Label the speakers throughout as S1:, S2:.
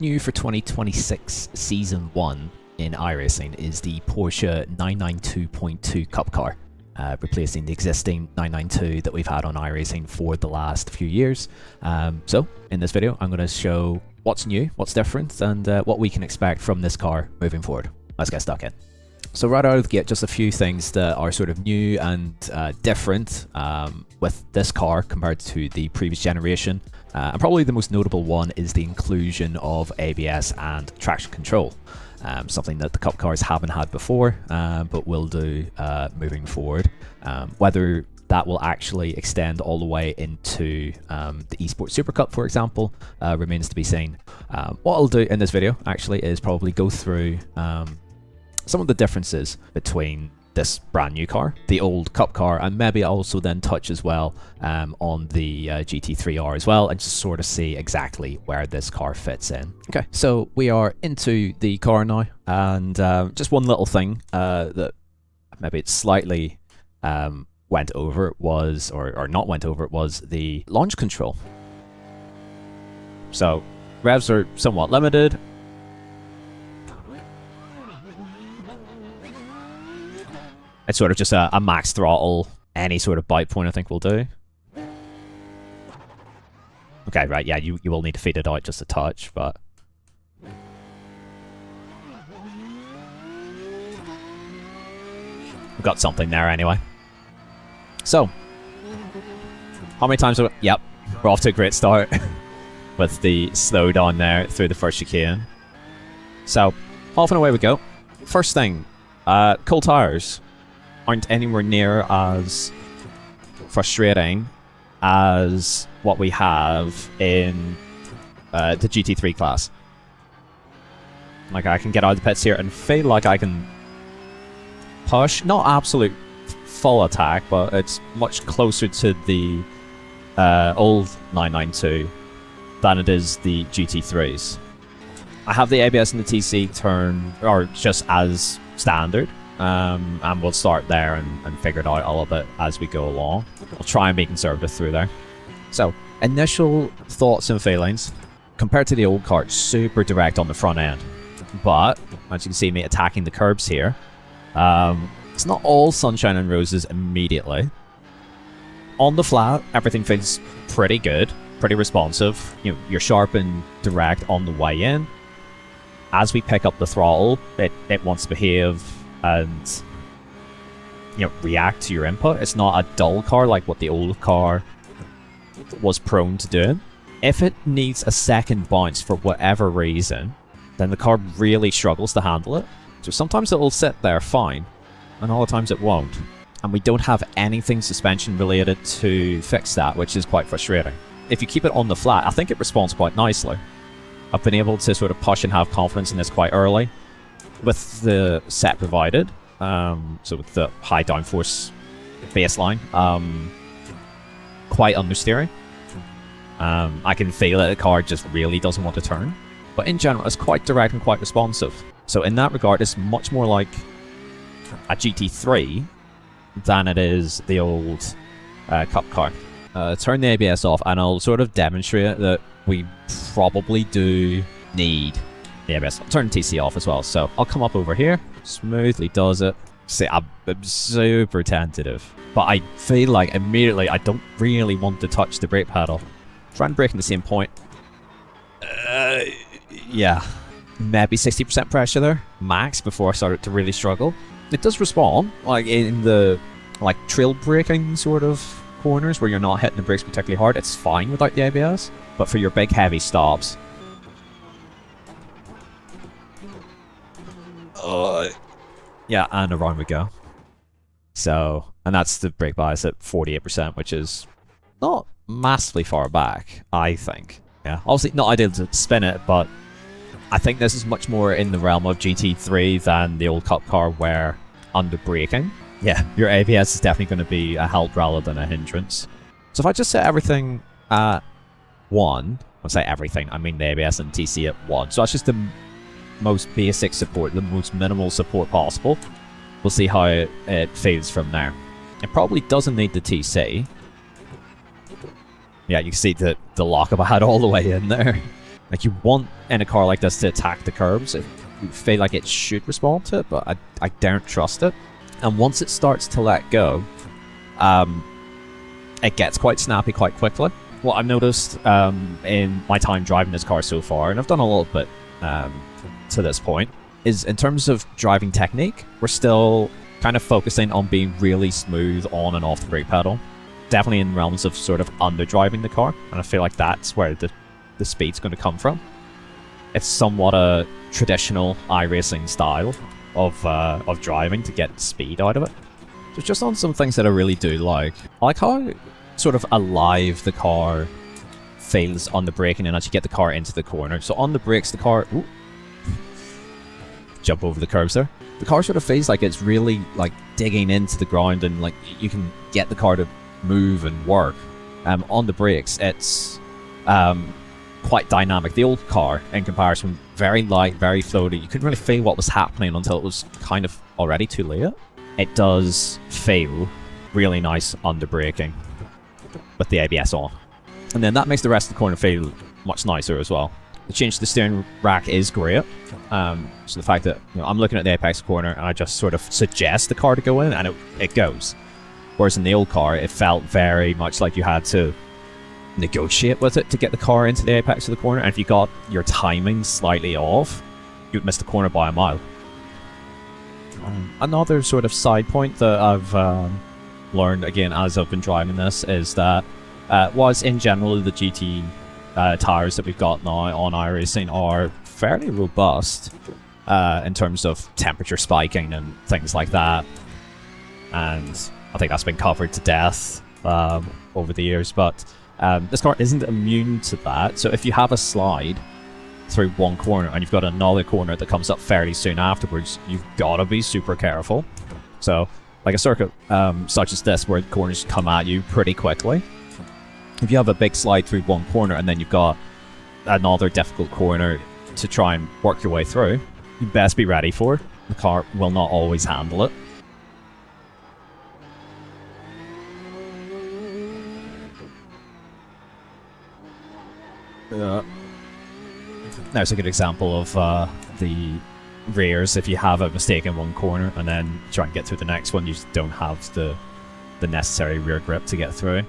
S1: New for 2026 Season 1 in iRacing is the Porsche 992.2 Cup car, replacing the existing 992 that we've had on iRacing for the last few years. So, in this video, I'm going to show what's new, what's different, and what we can expect from this car moving forward. Let's get stuck in. So right out of the gate, just a few things that are sort of new and different with this car compared to the previous generation. And probably the most notable one is the inclusion of ABS and traction control. Something that the Cup cars haven't had before, but will do moving forward. Whether that will actually extend all the way into the Esports Super Cup, for example, remains to be seen. What I'll do in this video, actually, is probably go through some of the differences between this brand new car, the old Cup car, and maybe also then touch as well on the GT3R as well, and just sort of see exactly where this car fits in. Okay, so we are into the car now, and just one little thing that maybe it slightly went over was, or not went over, was the launch control. So revs are somewhat limited. It's sort of just a max throttle, any sort of bite point I think will do. Okay, right, yeah, you will need to feed it out just a touch, but... we've got something there anyway. So, how many times... Yep, we're off to a great start with the slowdown there through the first chicane. So, off and away we go. First thing, cold tires aren't anywhere near as frustrating as what we have in the GT3 class. Like, I can get out of the pits here and feel like I can push, not absolute full attack, but it's much closer to the old 992 than it is the GT3s. I have the ABS and the TC turn, or just as standard. And we'll start there and figure it out a little bit as we go along. We'll try and be conservative through there. So, initial thoughts and feelings. Compared to the old car, it's super direct on the front end. But, as you can see me attacking the curbs here, it's not all sunshine and roses immediately. On the flat, everything feels pretty good, pretty responsive. You know, you're sharp and direct on the way in. As we pick up the throttle, it wants to behave and, you know, react to your input. It's not a dull car like what the old car was prone to doing. If it needs a second bounce for whatever reason, then the car really struggles to handle it. So sometimes it will sit there fine, and other times it won't. And we don't have anything suspension related to fix that, which is quite frustrating. If you keep it on the flat, I think it responds quite nicely. I've been able to sort of push and have confidence in this quite early with the set provided, so with the high downforce baseline, quite understeering. I can feel that the car just really doesn't want to turn, but in general it's quite direct and quite responsive. So in that regard, it's much more like a GT3 than it is the old Cup car. Turn the ABS off, and I'll sort of demonstrate that we probably do need the ABS. I'll turn the TC off as well, so I'll come up over here, smoothly does it. See, I'm super tentative, but I feel like immediately I don't really want to touch the brake pedal. Try and brake in the same point. Yeah, maybe 60% pressure there, max, before I started to really struggle. It does respond, like in the trail braking sort of corners where you're not hitting the brakes particularly hard, it's fine without the ABS, but for your big heavy stops, yeah, and around we go. So, and that's the brake bias at 48%, which is not massively far back, I think. Yeah, obviously not ideal to spin it, but I think this is much more in the realm of GT3 than the old Cup car, where under braking, yeah, your ABS is definitely going to be a help rather than a hindrance. So if I just set everything at 1, when I say everything, I mean the ABS and TC at 1. So that's just the most basic support, the most minimal support possible. We'll see how it feels from there. It probably doesn't need the TC. Yeah, you can see the lockup I had all the way in there. Like, you want in a car like this to attack the curbs. You feel like it should respond to it, but I don't trust it. And once it starts to let go, it gets quite snappy quite quickly. What I've noticed in my time driving this car so far, and I've done a little bit to this point, is in terms of driving technique, we're still kind of focusing on being really smooth on and off the brake pedal. Definitely in realms of sort of underdriving the car, and I feel like that's where the speed's going to come from. It's somewhat a traditional iRacing style of driving to get speed out of it. So just on some things that I really do like. I like how sort of alive the car feels on the braking and as you get the car into the corner. So on the brakes, the car... Ooh, jump over the curves there. The car sort of feels like it's really like digging into the ground and like you can get the car to move and work. On the brakes, it's quite dynamic. The old car, in comparison, very light, very floaty. You couldn't really feel what was happening until it was kind of already too late. It does feel really nice under braking with the ABS on. And then that makes the rest of the corner feel much nicer as well. The change to the steering rack is great. So the fact that I'm looking at the apex corner and I just sort of suggest the car to go in and it goes. Whereas in the old car, it felt very much like you had to negotiate with it to get the car into the apex of the corner. And if you got your timing slightly off, you'd miss the corner by a mile. Another sort of side point that I've learned again as I've been driving this is that was in general the GT tires that we've got now on iRacing are fairly robust in terms of temperature spiking and things like that, and I think that's been covered to death over the years, but this car isn't immune to that. So if you have a slide through one corner and you've got another corner that comes up fairly soon afterwards, you've got to be super careful. So like a circuit such as this where corners come at you pretty quickly, if you have a big slide through one corner and then you've got another difficult corner to try and work your way through, you best be ready for it. The car will not always handle it. There's a good example of the rears. If you have a mistake in one corner and then try and get through the next one, you just don't have the necessary rear grip to get through.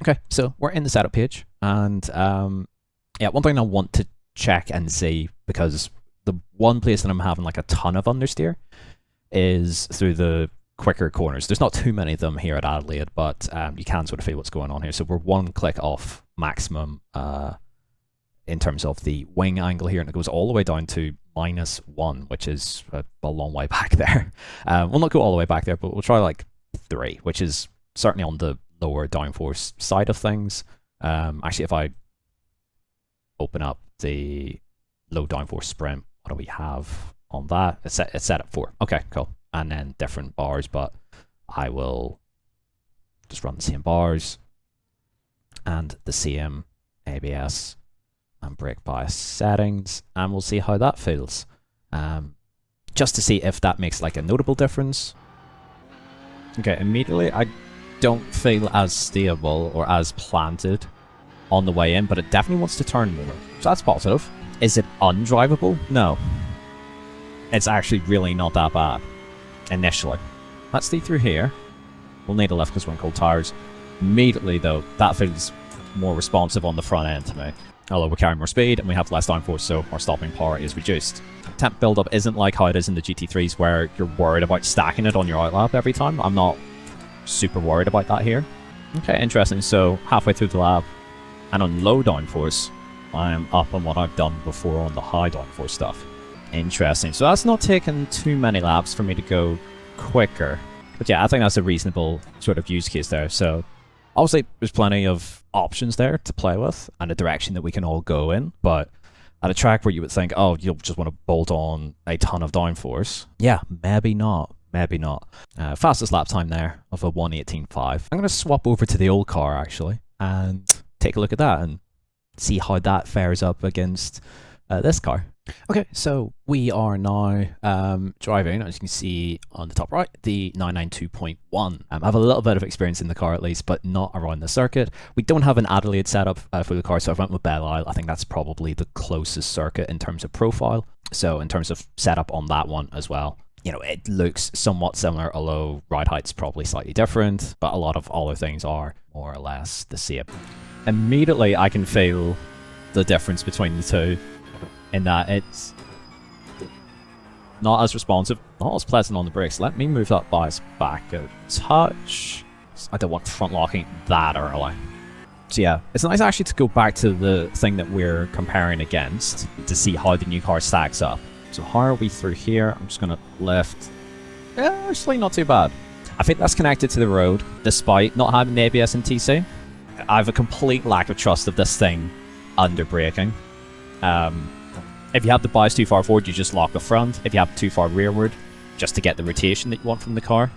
S1: Okay, so we're in the setup page, and yeah, one thing I want to check and see, because the one place that I'm having like a ton of understeer is through the quicker corners. There's not too many of them here at Adelaide, but you can sort of feel what's going on here. So we're one click off maximum in terms of the wing angle here, and it goes all the way down to -1, which is a long way back there. We'll not go all the way back there, but we'll try like 3, which is certainly on the lower downforce side of things. Actually, if I open up the low downforce sprint, what do we have on that? It's set at 4. Okay, cool. And then different bars, but I will just run the same bars and the same ABS and brake bias settings, and we'll see how that feels. Just to see if that makes like a notable difference. Okay, immediately I don't feel as stable or as planted on the way in, but it definitely wants to turn more. So that's positive. Is it undrivable? No. It's actually really not that bad initially. Let's see through here. We'll need a lift because we're in cold tires. Immediately though, that feels more responsive on the front end to me. Although we're carrying more speed and we have less downforce, so our stopping power is reduced. Temp buildup isn't like how it is in the GT3s where you're worried about stacking it on your outlap every time. I'm not super worried about that here. Okay, interesting. So halfway through the lap, and on low downforce, I'm up on what I've done before on the high downforce stuff. Interesting. So that's not taking too many laps for me to go quicker. But yeah, I think that's a reasonable sort of use case there. So obviously there's plenty of options there to play with and a direction that we can all go in. But at a track where you would think, oh, you'll just want to bolt on a ton of downforce. Yeah, maybe not. Maybe not. Fastest lap time there of a 1:18.5. I'm going to swap over to the old car actually and take a look at that and see how that fares up against this car. Okay, so we are now driving, as you can see on the top right, the 992.1. I have a little bit of experience in the car at least, but not around the circuit. We don't have an Adelaide setup for the car, so I went with Belle Isle. I think that's probably the closest circuit in terms of profile. So in terms of setup on that one as well, you know, it looks somewhat similar, although ride height's probably slightly different, but a lot of other things are more or less the same. Immediately, I can feel the difference between the two, in that it's not as responsive, not as pleasant on the brakes. Let me move that bias back a touch. I don't want front locking that early. So yeah, it's nice actually to go back to the thing that we're comparing against to see how the new car stacks up. So how are we through here? I'm just going to lift. Actually, not too bad. I think that's connected to the road, despite not having the ABS and TC. I have a complete lack of trust of this thing under braking. If you have the bias too far forward, you just lock the front. If you have too far rearward, just to get the rotation that you want from the car.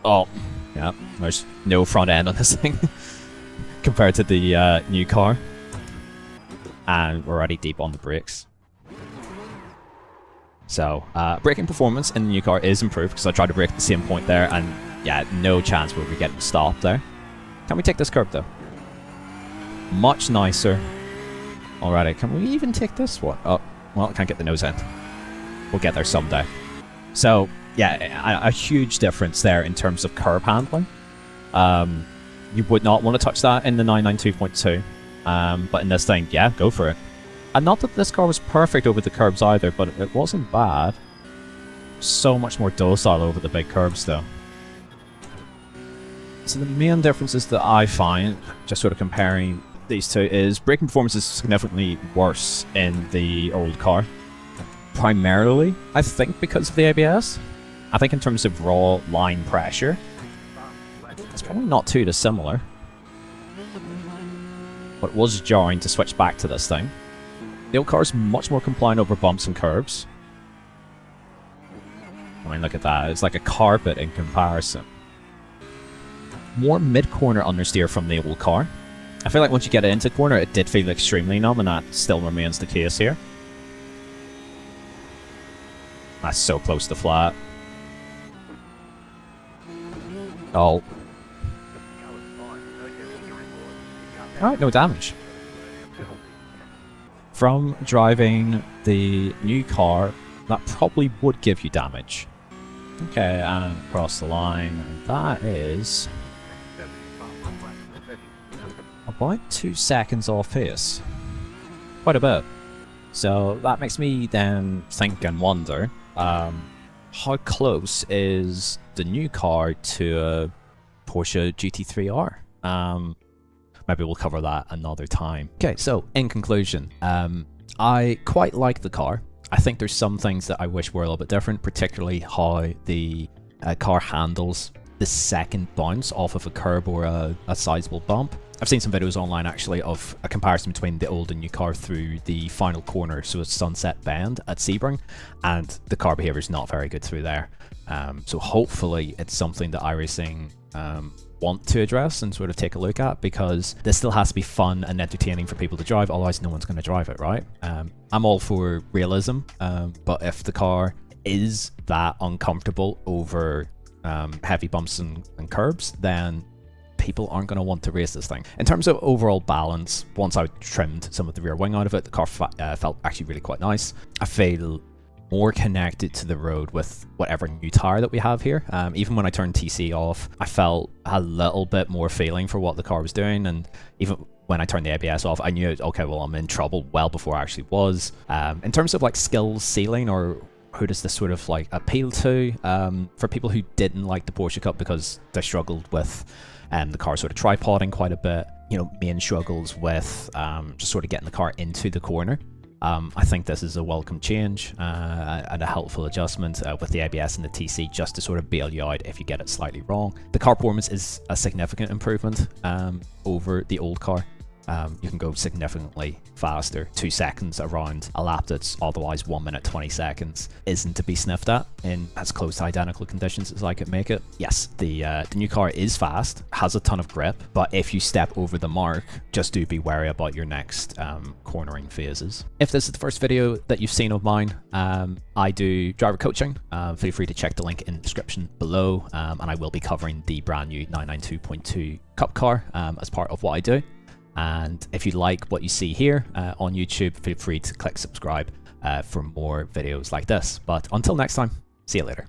S1: Oh, yeah, there's no front end on this thing compared to the new car. And we're already deep on the brakes. So, braking performance in the new car is improved because I tried to brake at the same point there, and yeah, no chance we'll be getting stopped there. Can we take this curb though? Much nicer. Alrighty, can we even take this one? Oh, well, I can't get the nose end. We'll get there someday. So, yeah, a huge difference there in terms of curb handling. You would not want to touch that in the 992.2. But in this thing, yeah, go for it. And not that this car was perfect over the curbs either, but it wasn't bad. So much more docile over the big curbs, though. So the main differences that I find, just sort of comparing these two, is braking performance is significantly worse in the old car. Primarily, I think, because of the ABS. I think in terms of raw line pressure, it's probably not too dissimilar. But it was jarring to switch back to this thing. The old car is much more compliant over bumps and curbs. I mean, look at that. It's like a carpet in comparison. More mid-corner understeer from the old car. I feel like once you get it into corner, it did feel extremely numb, and that still remains the case here. That's so close to flat. Oh. Alright, no damage. From driving the new car, that probably would give you damage. Okay, and across the line, and that is about 2 seconds off pace. Quite a bit. So that makes me then think and wonder, how close is the new car to a Porsche GT3R? Maybe we'll cover that another time. Okay, so in conclusion, I quite like the car. I think there's some things that I wish were a little bit different, particularly how the car handles the second bounce off of a curb or a sizable bump. I've seen some videos online actually of a comparison between the old and new car through the final corner, so it's Sunset Bend at Sebring, and the car behavior is not very good through there. So hopefully it's something that iRacing want to address and sort of take a look at, because this still has to be fun and entertaining for people to drive, otherwise no one's going to drive it, right? I'm all for realism, but if the car is that uncomfortable over heavy bumps and curbs, then people aren't going to want to race this thing. In terms of overall balance, once I trimmed some of the rear wing out of it, the car felt actually really quite nice. I feel more connected to the road with whatever new tire that we have here. Even when I turned TC off, I felt a little bit more feeling for what the car was doing, and even when I turned the ABS off, I knew, okay, well, I'm in trouble well before I actually was. In terms of like skills ceiling, or who does this sort of like appeal to, for people who didn't like the Porsche Cup because they struggled with the car sort of tripoding quite a bit, you know, main struggles with just sort of getting the car into the corner. I think this is a welcome change and a helpful adjustment with the ABS and the TC, just to sort of bail you out if you get it slightly wrong. The car performance is a significant improvement over the old car. You can go significantly faster. 2 seconds around a lap that's otherwise 1 minute 20 seconds isn't to be sniffed at in as close to identical conditions as I could make it. Yes, the new car is fast, has a ton of grip, but if you step over the mark, just do be wary about your next cornering phases. If this is the first video that you've seen of mine, I do driver coaching. Feel free to check the link in the description below, and I will be covering the brand new 992.2 Cup car as part of what I do. And if you like what you see here on YouTube, feel free to click subscribe for more videos like this. But until next time, see you later.